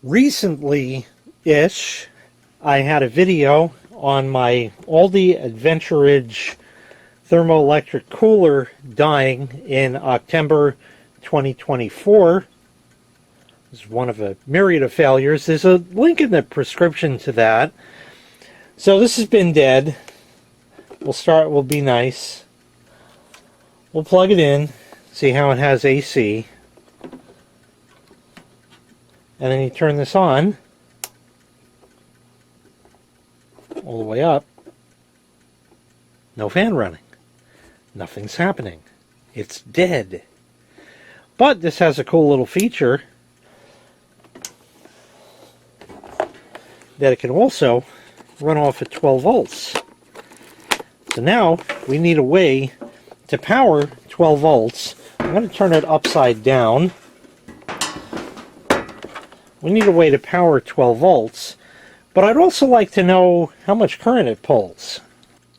Recently-ish, I had a video on my Aldi Adventuridge thermoelectric cooler dying in October 2024. This is one of a myriad of failures. There's a link in the prescription to that. So this has been dead. We'll be nice. We'll plug it in, see how it has AC. And then you turn this on all the way up. No fan running. Nothing's happening. It's dead. But this has a cool little feature that it can also run off at 12 volts. So now we need a way to power 12 volts. I'm going to turn it upside down. We need a way to power 12 volts, but I'd also like to know how much current it pulls.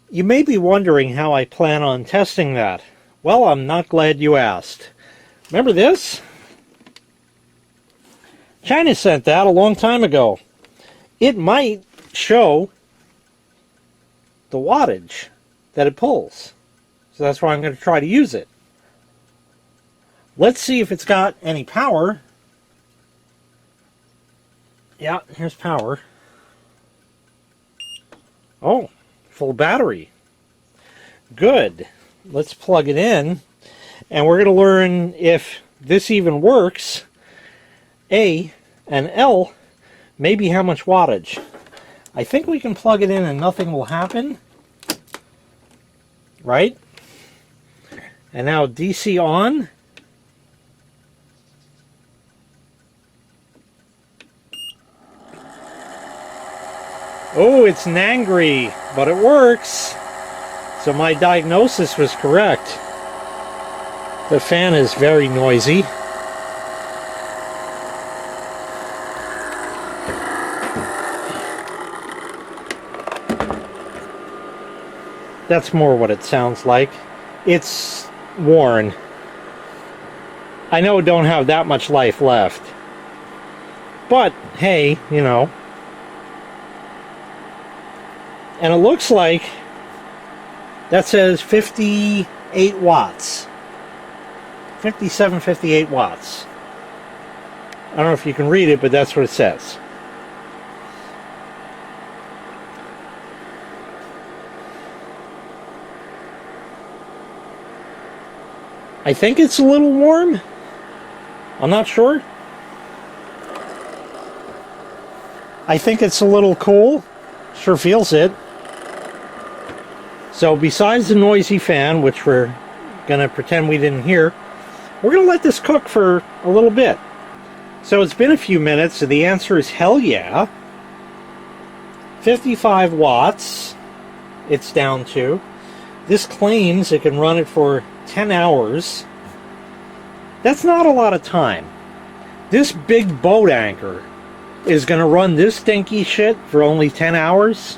You may be wondering how I plan on testing that. Well, I'm not glad you asked. Remember this? China sent that a long time ago. It might show the wattage that it pulls. So that's why I'm going to try to use it. Let's see if it's got any power. Yeah, here's power. Oh, full battery. Good. Let's plug it in, and we're going to learn if this even works. A and L, maybe how much wattage. I think we can plug it in and nothing will happen. Right? And now DC on. Oh, it's angry, but it works. So my diagnosis was correct. The fan is very noisy. That's more what it sounds like. It's worn. I know it don't have that much life left. But, hey, you know. And it looks like that says 58 watts. 57, 58 watts. I don't know if you can read it, but that's what it says. I think it's a little warm. I'm not sure. I think it's a little cool. Sure feels it. So besides the noisy fan, which we're going to pretend we didn't hear, we're going to let this cook for a little bit. So it's been a few minutes, so the answer is hell yeah. 55 watts it's down to. This claims it can run it for 10 hours. That's not a lot of time. This big boat anchor is going to run this stinky shit for only 10 hours?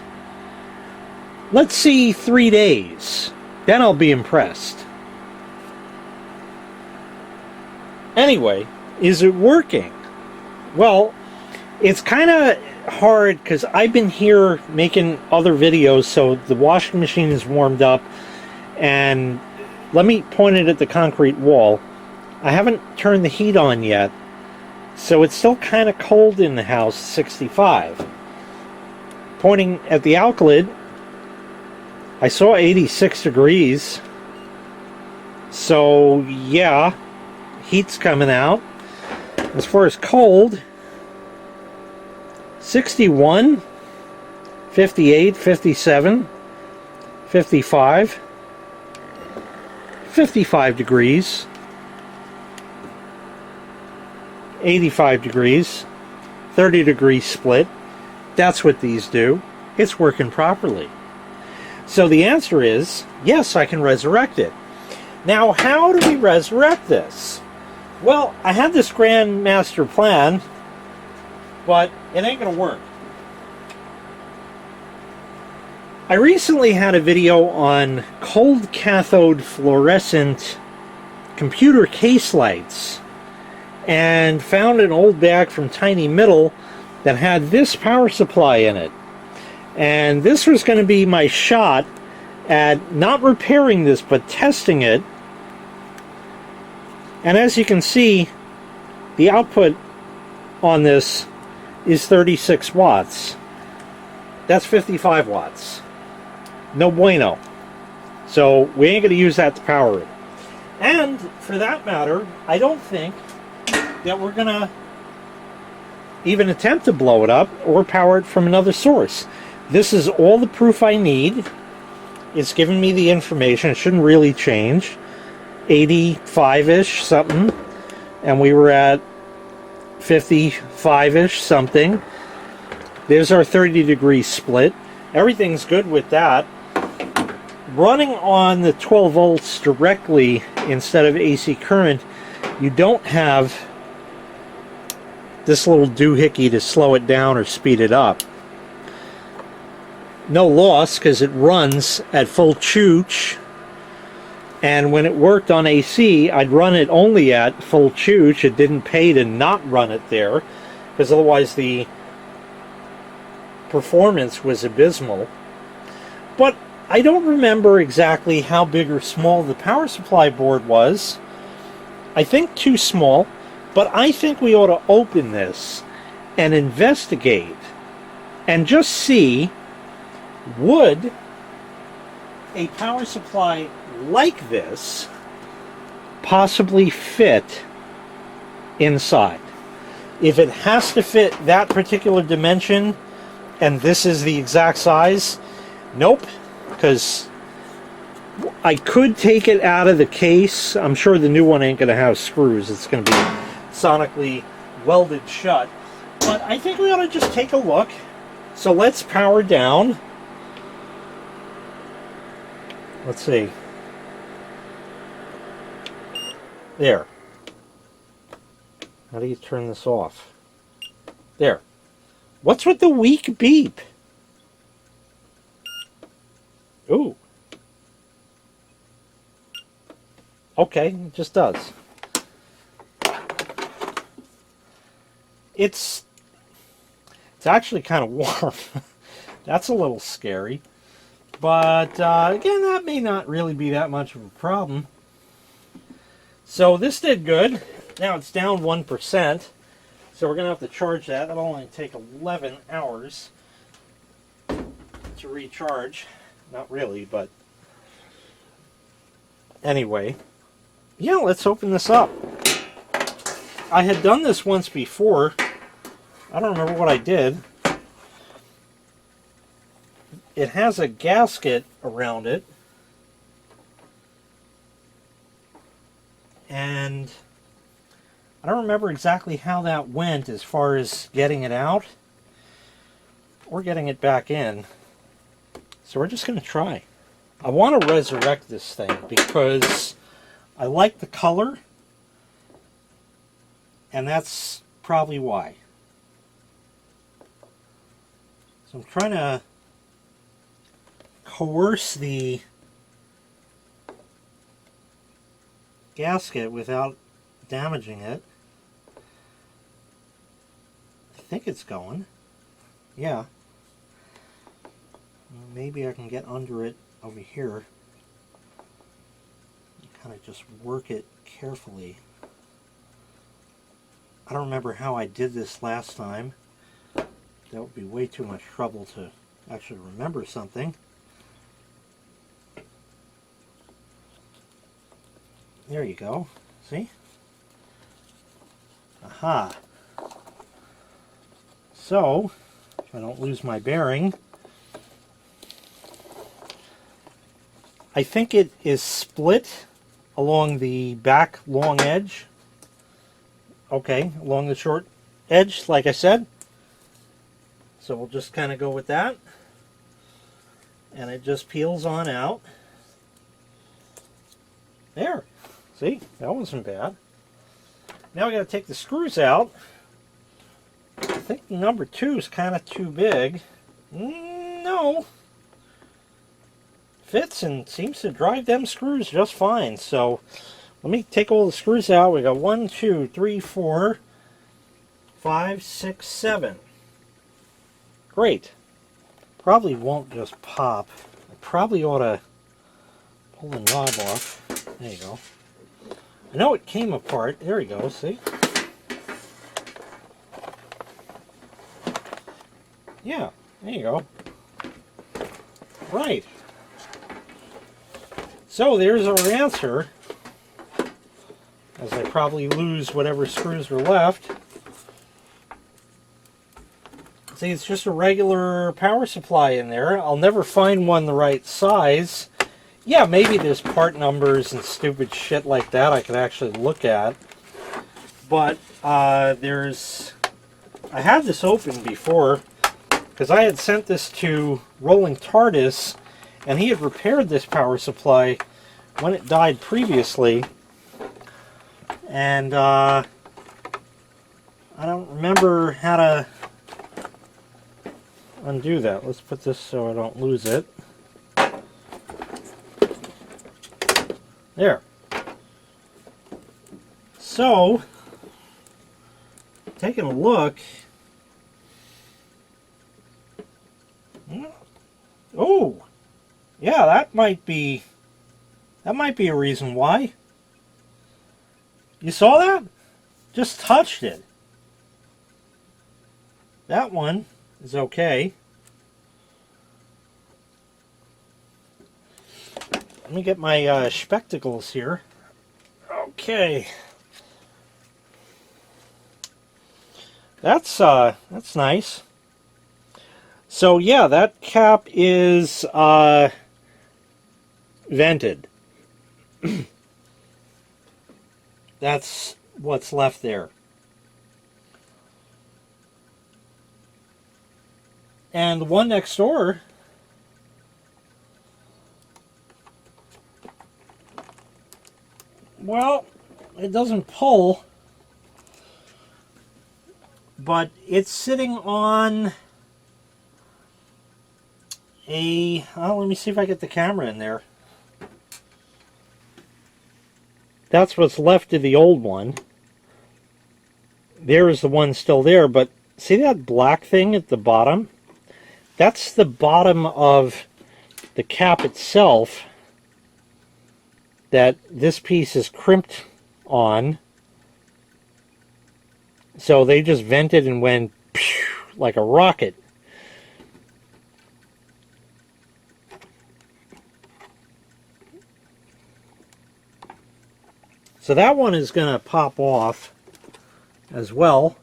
Let's see 3 days. Then I'll be impressed. Anyway, is it working? Well, it's kind of hard because I've been here making other videos, so the washing machine is warmed up, and let me point it at the concrete wall. I haven't turned the heat on yet, so it's still kind of cold in the house, 65. Pointing at the outlet, I saw 86 degrees. So, yeah, heat's coming out. As far as cold, 61, 58, 57, 55, 55 degrees, 85 degrees, 30 degrees split. That's what these do. It's working properly. So the answer is, yes, I can resurrect it. Now, how do we resurrect this? Well, I had this grand master plan, but it ain't going to work. I recently had a video on cold cathode fluorescent computer case lights, and found an old bag from Tiny Middle that had this power supply in it. And this was going to be my shot at not repairing this, but testing it. And as you can see, the output on this is 36 watts. That's 55 watts. No bueno. So we ain't going to use that to power it. And for that matter, I don't think that we're going to even attempt to blow it up or power it from another source. This is all the proof I need. It's giving me the information. It shouldn't really change. 85-ish something. And we were at 55-ish something. There's our 30-degree split. Everything's good with that. Running on the 12 volts directly instead of AC current, you don't have this little doohickey to slow it down or speed it up. No loss because it runs at full chooch. And when it worked on AC, I'd run it only at full chooch. It didn't pay to not run it there, because otherwise the performance was abysmal. But I don't remember exactly how big or small the power supply board was. I think too small, but I think we ought to open this and investigate and just see, would a power supply like this possibly fit inside? If it has to fit that particular dimension and this is the exact size, nope, because I could take it out of the case. I'm sure the new one ain't going to have screws. It's going to be sonically welded shut. But I think we ought to just take a look. So let's power down. Let's see. There. How do you turn this off? There. What's with the weak beep? Ooh. Okay, it just does. It's actually kind of warm. That's a little scary. But again, that may not really be that much of a problem. So this did good. Now it's down 1%. So we're going to have to charge that. That'll only take 11 hours to recharge. Not really, but anyway. Yeah, let's open this up. I had done this once before. I don't remember what I did. It has a gasket around it. And I don't remember exactly how that went as far as getting it out or getting it back in. So we're just going to try. I want to resurrect this thing because I like the color, and that's probably why. So I'm trying to coerce the gasket without damaging it. I think it's going. Yeah. Maybe I can get under it over here. Kind of just work it carefully. I don't remember how I did this last time. That would be way too much trouble to actually remember something. There you go. See? Aha. So, if I don't lose my bearing, I think it is split along the back long edge. Okay, along the short edge, like I said. So we'll just kind of go with that. And it just peels on out. There. See? That wasn't bad. Now we got to take the screws out. I think number 2 is kind of too big. No. Fits and seems to drive them screws just fine. So Let me take all the screws out. We got 1, 2, 3, 4, 5, 6, 7. Great. Probably won't just pop. I probably ought to pull the knob off. There you go. I know it came apart. There we go, see? Yeah, there you go. Right. So there's our answer. As I probably lose whatever screws were left. See, it's just a regular power supply in there. I'll never find one the right size. Yeah, maybe there's part numbers and stupid shit like that I could actually look at. But I had this open before because I had sent this to Rolling TARDIS and he had repaired this power supply when it died previously. And I don't remember how to undo that. Let's put this so I don't lose it. There. So, taking a look. Oh, yeah, that might be a reason why. You saw that? Just touched it. That one is okay. Let me get my spectacles here. Okay. That's nice. So yeah, that cap is vented. That's what's left there. And the one next door, well, it doesn't pull, but it's sitting on a, oh, let me see if I get the camera in there. That's what's left of the old one. There is the one still there, but see that black thing at the bottom? That's the bottom of the cap itself that this piece is crimped on. So they just vented and went like a rocket. So that one is going to pop off as well.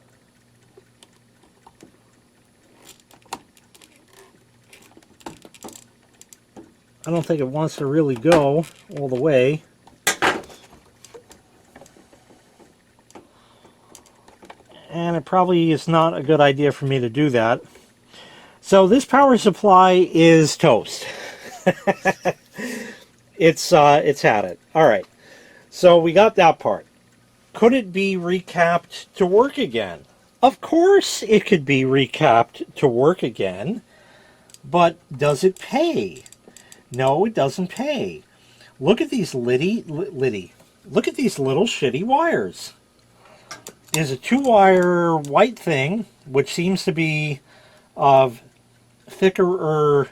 I don't think it wants to really go all the way. And it probably is not a good idea for me to do that. So this power supply is toast. It's had it. All right. So we got that part. Could it be recapped to work again? Of course it could be recapped to work again. But does it pay? No, it doesn't pay. Look at these look at these little shitty wires. There's a 2-wire white thing, which seems to be of thicker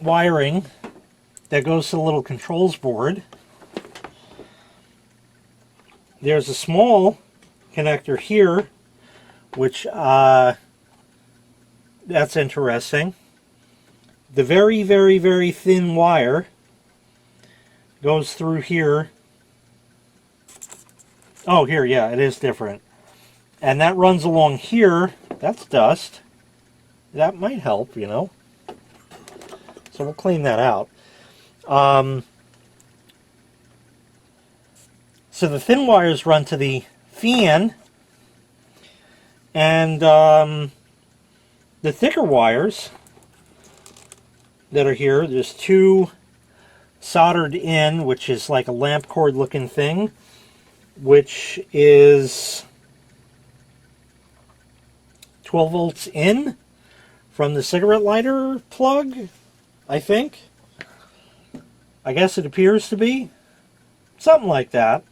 wiring that goes to the little controls board. There's a small connector here, which that's interesting. The very, very, very thin wire goes through here. Oh, here, yeah, it is different. And that runs along here. That's dust. That might help, you know. So we'll clean that out. So the thin wires run to the fan. And the thicker wires that are here, there's 2 soldered in, which is like a lamp cord looking thing, which is 12 volts in from the cigarette lighter plug, I think. I guess it appears to be. Something like that.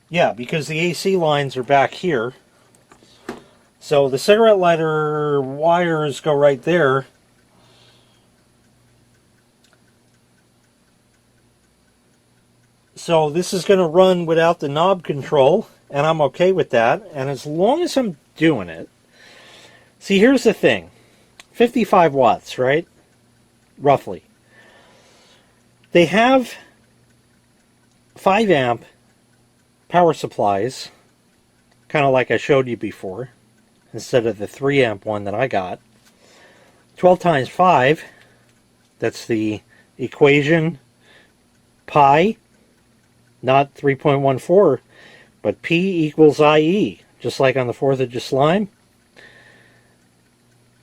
Yeah, because the AC lines are back here. So the cigarette lighter wires go right there. So this is going to run without the knob control, and I'm okay with that. And as long as I'm doing it, see, here's the thing. 55 watts, right? Roughly. They have 5 amp power supplies, kind of like I showed you before, instead of the 3 amp one that I got. 12 times 5, that's the equation pi, not 3.14, but P equals IE, just like on the 4th of July.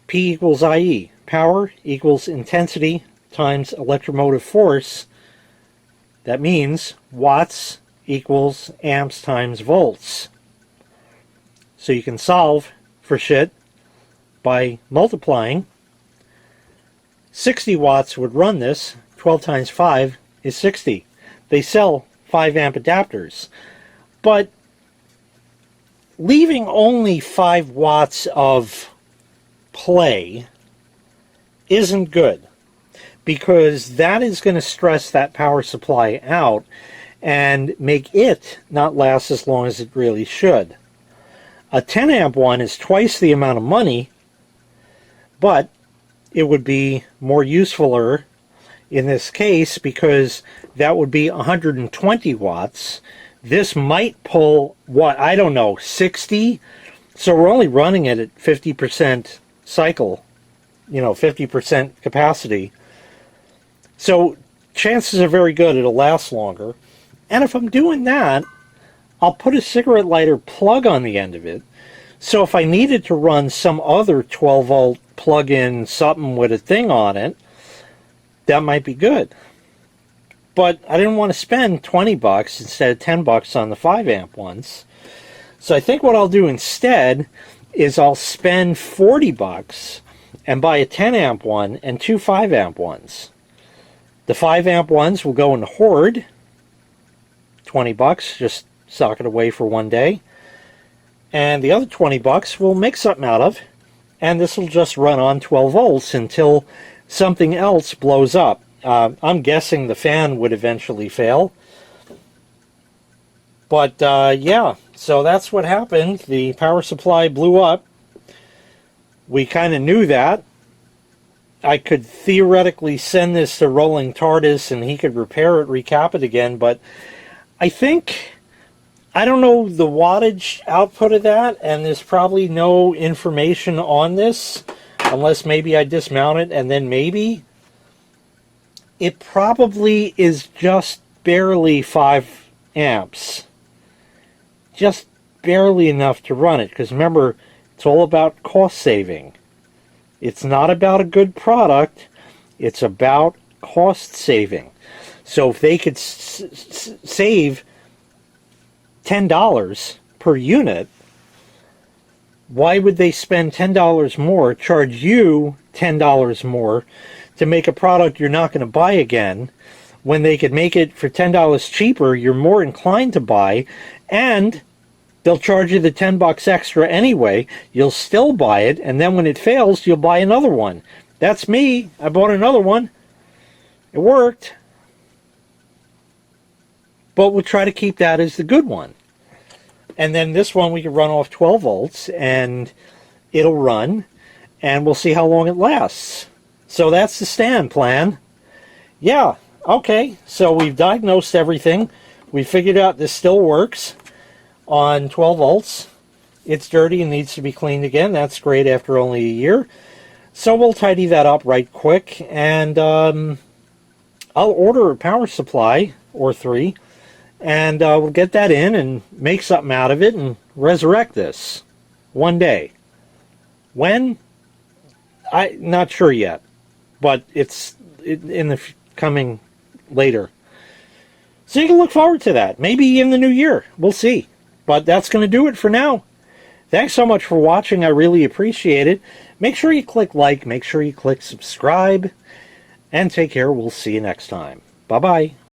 P equals IE. Power equals intensity times electromotive force. That means watts equals amps times volts. So you can solve for shit by multiplying. 60 watts would run this. 12 times 5 is 60. They sell 5 amp adapters. But leaving only 5 watts of play isn't good, because that is going to stress that power supply out and make it not last as long as it really should. A 10 amp one is twice the amount of money, but it would be more usefuler in this case, because that would be 120 watts. This might pull, what, I don't know, 60? So we're only running it at 50% cycle, 50% capacity. So chances are very good it'll last longer. And if I'm doing that, I'll put a cigarette lighter plug on the end of it. So if I needed to run some other 12 volt plug-in something with a thing on it, that might be good. But I didn't want to spend 20 bucks instead of 10 bucks on the 5 amp ones. So I think what I'll do instead is I'll spend 40 bucks and buy a 10 amp one and 2 5 amp ones. The 5 amp ones will go in the Horde. 20 bucks, just sock it away for one day. And the other 20 bucks we'll make something out of, and this will just run on 12 volts until something else blows up. I'm guessing the fan would eventually fail. But yeah, so that's what happened. The power supply blew up. We kind of knew that. I could theoretically send this to Rolling TARDIS and he could repair it, recap it again, but I think, I don't know the wattage output of that, and there's probably no information on this, unless maybe I dismount it, and then maybe it probably is just barely 5 amps. Just barely enough to run it, because remember, it's all about cost saving. It's not about a good product, it's about cost saving. So if they could save $10 per unit, why would they spend $10 more, charge you $10 more to make a product you're not going to buy again, when they could make it for $10 cheaper? You're more inclined to buy, and they'll charge you the 10 bucks extra anyway. You'll still buy it, and then when it fails, you'll buy another one. That's me. I bought another one. It worked. But we'll try to keep that as the good one. And then this one we can run off 12 volts, and it'll run, and we'll see how long it lasts. So that's the stand plan. Yeah, okay. So we've diagnosed everything. We figured out this still works on 12 volts. It's dirty and needs to be cleaned again. That's great after only a year. So we'll tidy that up right quick, and I'll order a power supply or 3, and we'll get that in and make something out of it and resurrect this one day. When? I'm not sure yet, but it's in the coming later. So you can look forward to that. Maybe in the new year. We'll see. But that's going to do it for now. Thanks so much for watching. I really appreciate it. Make sure you click like. Make sure you click subscribe. And take care. We'll see you next time. Bye-bye.